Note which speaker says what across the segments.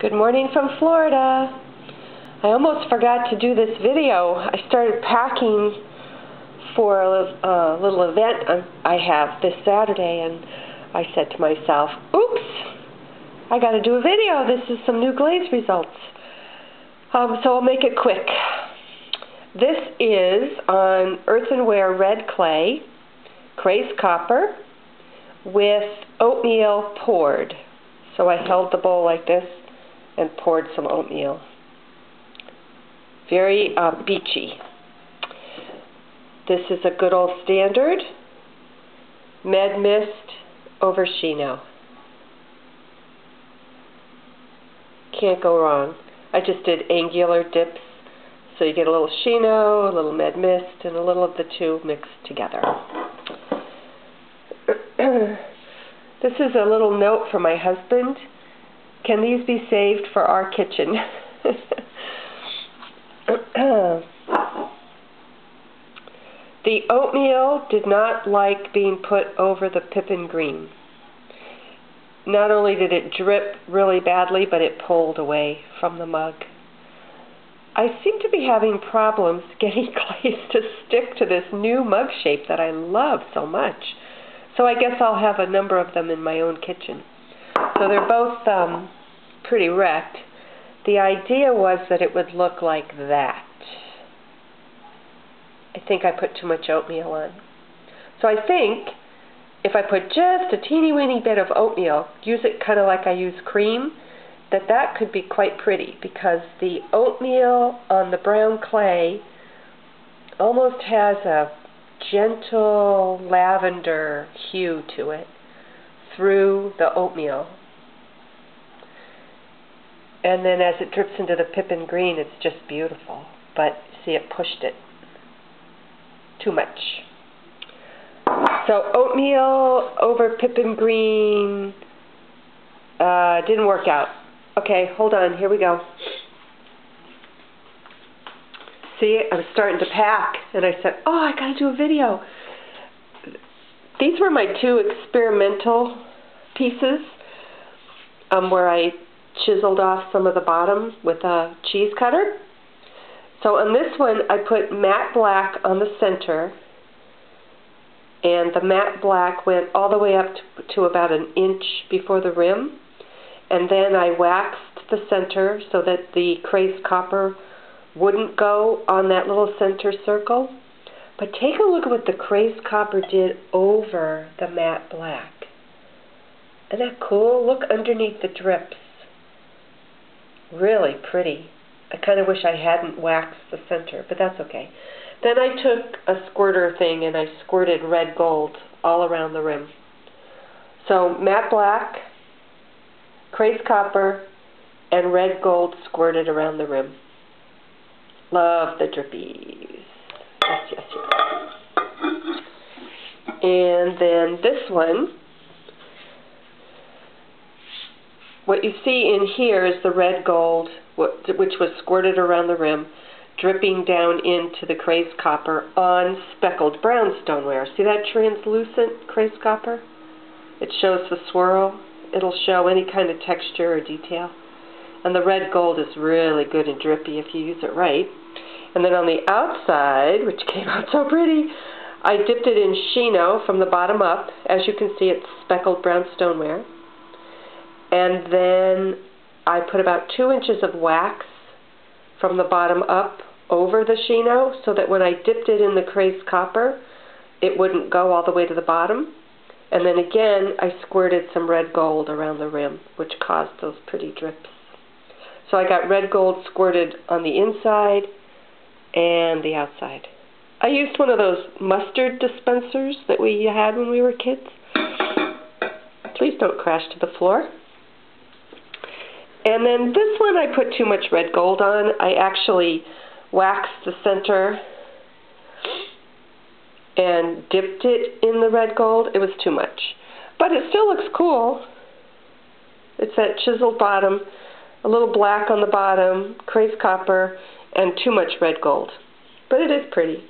Speaker 1: Good morning from Florida. I almost forgot to do this video. I started packing for a little event I have this Saturday, and I said to myself, oops, I got to do a video. This is some new glaze results. So I'll make it quick. This is on earthenware red clay, crazed copper, with oatmeal poured. So I held the bowl like this and poured some oatmeal. Very beachy. This is a good old standard Med Mist over Shino. Can't go wrong. I just did angular dips, so you get a little Shino, a little Med Mist, and a little of the two mixed together. This is a little note from my husband. Can these be saved for our kitchen? The oatmeal did not like being put over the pippin green. Not only did it drip really badly, but it pulled away from the mug. I seem to be having problems getting glaze to stick to this new mug shape that I love so much. So I guess I'll have a number of them in my own kitchen. So they're both pretty wrecked. The idea was that it would look like that. I think I put too much oatmeal on. So I think if I put just a teeny weeny bit of oatmeal, use it kind of like I use cream, that could be quite pretty, because the oatmeal on the brown clay almost has a gentle lavender hue to it through the oatmeal. And then as it drips into the pippin green, it's just beautiful. But see, it pushed it too much. So oatmeal over pippin green didn't work out. Okay, hold on, here we go. See, I was starting to pack, and I said, oh, I gotta do a video. These were my two experimental pieces where I chiseled off some of the bottom with a cheese cutter. So on this one, I put matte black on the center, and the matte black went all the way up to about an inch before the rim, and then I waxed the center so that the crazed copper wouldn't go on that little center circle. But take a look at what the crazed copper did over the matte black. Isn't that cool? Look underneath the drips. Really pretty. I kind of wish I hadn't waxed the center, but that's okay. Then I took a squirter thing and I squirted red gold all around the rim. So matte black, crazed copper, and red gold squirted around the rim. Love the drippies. Yes, yes, yes. And then this one, what you see in here is the red gold, which was squirted around the rim, dripping down into the crazed copper on speckled brown stoneware. See that translucent crazed copper? It shows the swirl. It'll show any kind of texture or detail. And the red gold is really good and drippy if you use it right. And then on the outside, which came out so pretty, I dipped it in Shino from the bottom up. As you can see, it's speckled brown stoneware. And then I put about 2 inches of wax from the bottom up over the Shino, so that when I dipped it in the crazed copper, it wouldn't go all the way to the bottom. And then again, I squirted some red gold around the rim, which caused those pretty drips. So I got red gold squirted on the inside and the outside. I used one of those mustard dispensers that we had when we were kids. Please don't crash to the floor. And then this one I put too much red gold on. I actually waxed the center and dipped it in the red gold. It was too much. But it still looks cool. It's that chiseled bottom, a little black on the bottom, crazed copper, and too much red gold. But it is pretty.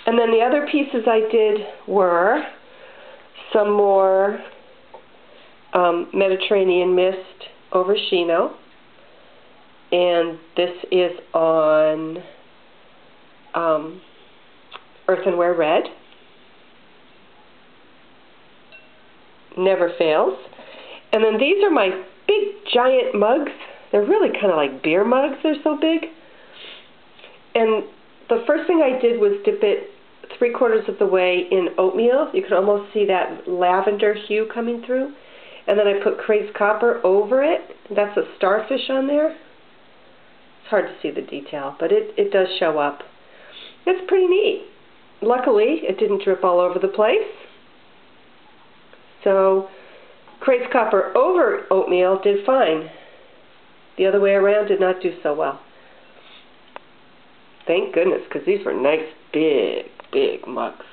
Speaker 1: And then the other pieces I did were some more Mediterranean Mist over Chino. And this is on Earthenware Red. Never fails. And then these are my big giant mugs. They're really kind of like beer mugs. They're so big. And the first thing I did was dip it 3/4 of the way in oatmeal. You can almost see that lavender hue coming through. And then I put crazed copper over it. That's a starfish on there. It's hard to see the detail, but it does show up. It's pretty neat. Luckily, it didn't drip all over the place. So, crazed copper over oatmeal did fine. The other way around did not do so well. Thank goodness, because these were nice, big, big mugs.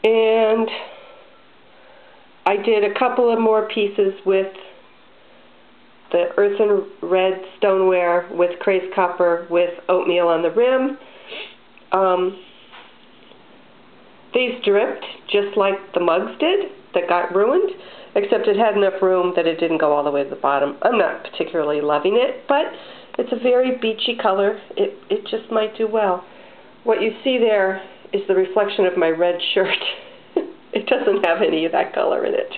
Speaker 1: And I did a couple of more pieces with the earthen red stoneware with crazed copper with oatmeal on the rim. These dripped just like the mugs did that got ruined, except it had enough room that it didn't go all the way to the bottom. I'm not particularly loving it, but it's a very beachy color. It just might do well. What you see there is the reflection of my red shirt. It doesn't have any of that color in it.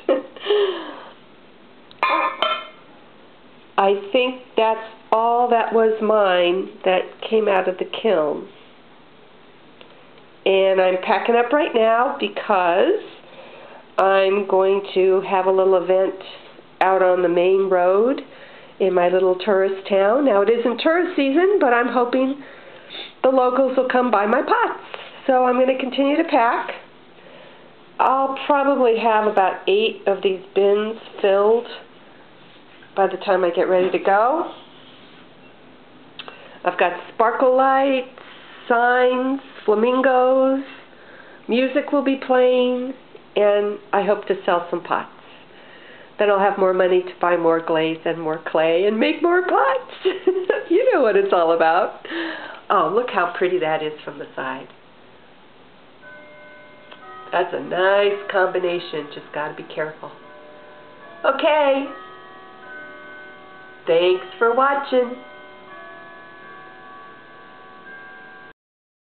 Speaker 1: I think that's all that was mine that came out of the kiln. And I'm packing up right now because I'm going to have a little event out on the main road in my little tourist town. Now, it isn't tourist season, but I'm hoping the locals will come buy my pots. So I'm going to continue to pack. I'll probably have about 8 of these bins filled by the time I get ready to go. I've got sparkle lights, signs, flamingos, music will be playing, and I hope to sell some pots. Then I'll have more money to buy more glaze and more clay and make more pots. You know what it's all about. Oh, look how pretty that is from the side. That's a nice combination, just gotta be careful. Okay. Thanks for watching.